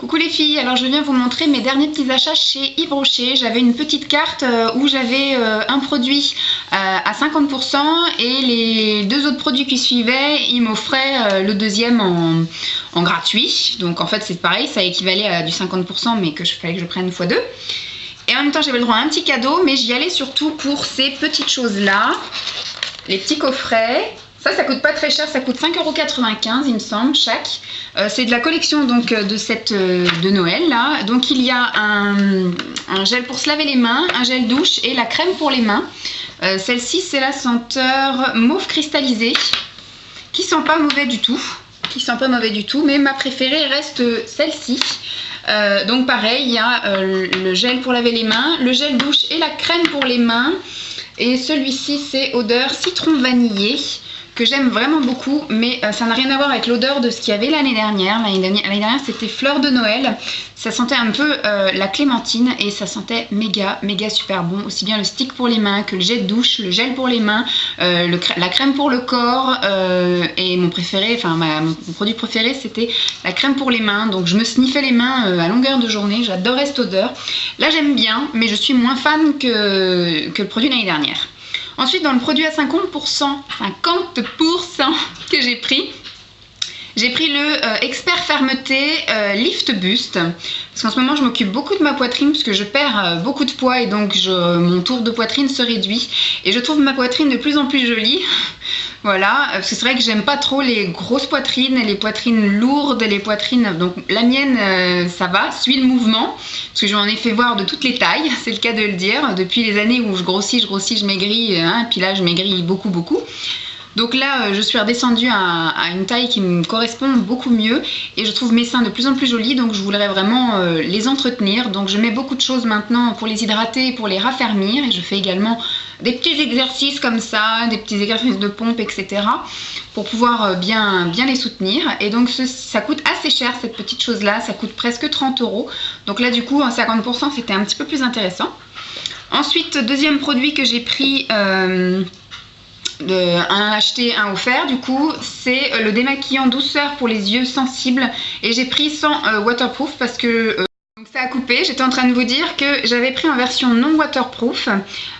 Coucou les filles, alors je viens vous montrer mes derniers petits achats chez Yves Rocher. J'avais une petite carte où j'avais un produit à 50% et les deux autres produits qui suivaient, ils m'offraient le deuxième en gratuit. Donc en fait c'est pareil, ça équivalait à du 50% mais que fallait que je prenne x2. Et en même temps j'avais le droit à un petit cadeau, mais j'y allais surtout pour ces petites choses là, les petits coffrets. Ça coûte pas très cher, ça coûte 5,95 € il me semble chaque. C'est de la collection donc de Noël là. Donc il y a un gel pour se laver les mains, un gel douche et la crème pour les mains. Celle-ci c'est la senteur mauve cristallisé, qui sent pas mauvais du tout. Mais ma préférée reste celle-ci. Donc pareil, il y a le gel pour laver les mains, le gel douche et la crème pour les mains. Et celui-ci c'est odeur citron vanillé, que j'aime vraiment beaucoup, mais ça n'a rien à voir avec l'odeur de ce qu'il y avait l'année dernière. L'année dernière c'était fleur de Noël, ça sentait un peu la clémentine et ça sentait méga super bon, aussi bien le stick pour les mains que le gel douche, le gel pour les mains, la crème pour le corps, et mon préféré, enfin mon produit préféré c'était la crème pour les mains. Donc je me sniffais les mains à longueur de journée, j'adorais cette odeur. Là j'aime bien, mais je suis moins fan que le produit l'année dernière. Ensuite, dans le produit à 50% que j'ai pris le Expert Fermeté Lift Boost. Parce qu'en ce moment, je m'occupe beaucoup de ma poitrine parce que je perds beaucoup de poids et donc mon tour de poitrine se réduit. Et je trouve ma poitrine de plus en plus jolie. Voilà, parce que c'est vrai que j'aime pas trop les grosses poitrines, les poitrines lourdes, les poitrines... Donc la mienne, ça va, suit le mouvement, parce que j'en ai fait voir de toutes les tailles, c'est le cas de le dire. Depuis les années où je grossis, je maigris, hein, puis là je maigris beaucoup. Donc là, je suis redescendue à une taille qui me correspond beaucoup mieux et je trouve mes seins de plus en plus jolis, donc je voudrais vraiment les entretenir. Donc je mets beaucoup de choses maintenant pour les hydrater, pour les raffermir, et je fais également des petits exercices comme ça, des petits exercices de pompe, etc. pour pouvoir bien les soutenir. Et donc ça coûte assez cher cette petite chose-là, ça coûte presque 30 €. Donc là du coup, en 50%, c'était un petit peu plus intéressant. Ensuite, deuxième produit que j'ai pris... un acheté, un offert, du coup c'est le démaquillant douceur pour les yeux sensibles, et j'ai pris sans waterproof parce que donc ça a coupé. J'étais en train de vous dire que j'avais pris en version non waterproof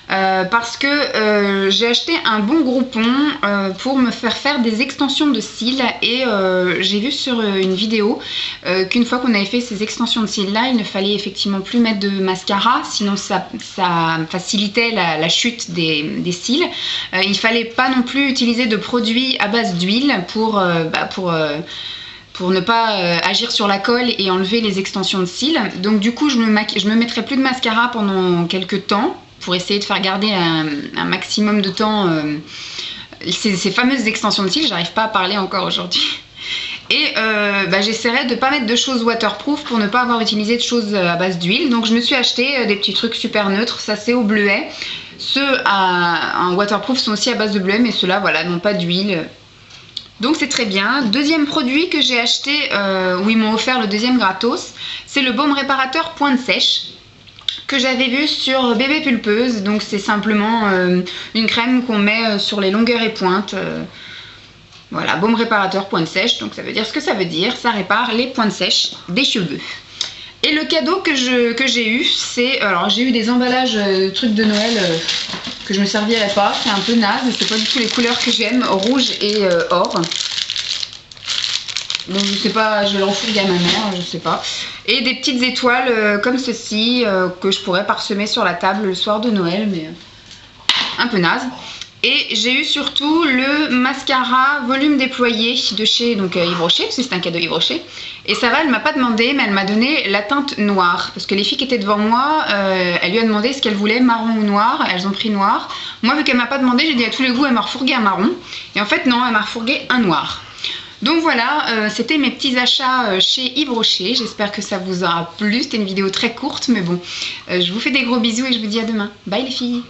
parce que j'ai acheté un bon groupon pour me faire des extensions de cils, et j'ai vu sur une vidéo qu'une fois qu'on avait fait ces extensions de cils là, il ne fallait effectivement plus mettre de mascara, sinon ça facilitait la chute des cils. Il fallait pas non plus utiliser de produits à base d'huile pour ne pas agir sur la colle et enlever les extensions de cils. Donc du coup je me mettrai plus de mascara pendant quelques temps pour essayer de faire garder un maximum de temps ces fameuses extensions de cils. J'arrive pas à parler encore aujourd'hui. Et j'essaierai de ne pas mettre de choses waterproof pour ne pas avoir utilisé de choses à base d'huile. Donc je me suis acheté des petits trucs super neutres, ça c'est au bleuet. Ceux en waterproof sont aussi à base de bleuet, mais ceux-là voilà, n'ont pas d'huile. Donc c'est très bien. Deuxième produit que j'ai acheté, où ils m'ont offert le deuxième gratos, c'est le baume réparateur pointe sèche que j'avais vu sur Bébé Pulpeuse. Donc c'est simplement une crème qu'on met sur les longueurs et pointes. Voilà, baume réparateur pointe sèche, donc ça veut dire ce que ça veut dire, ça répare les pointes sèches des cheveux. Et le cadeau que j'ai eu, c'est... Alors j'ai eu des emballages trucs de Noël que je me servirais pas, c'est un peu naze, c'est pas du tout les couleurs que j'aime, rouge et or. Donc je sais pas, je vais le refourguer à ma mère, je sais pas. Et des petites étoiles comme ceci, que je pourrais parsemer sur la table le soir de Noël, mais un peu naze. Et j'ai eu surtout le mascara volume déployé de chez Yves Rocher, parce que c'est un cadeau Yves Rocher. Et ça va, elle m'a pas demandé, mais elle m'a donné la teinte noire. Parce que les filles qui étaient devant moi, elle lui a demandé ce qu'elle voulait, marron ou noir. Elles ont pris noir. Moi, vu qu'elle m'a pas demandé, j'ai dit à tous les goûts, elle m'a refourgué un marron. Et en fait, non, elle m'a refourgué un noir. Donc voilà, c'était mes petits achats chez Yves Rocher. J'espère que ça vous aura plu. C'était une vidéo très courte, mais bon. Je vous fais des gros bisous et je vous dis à demain. Bye les filles!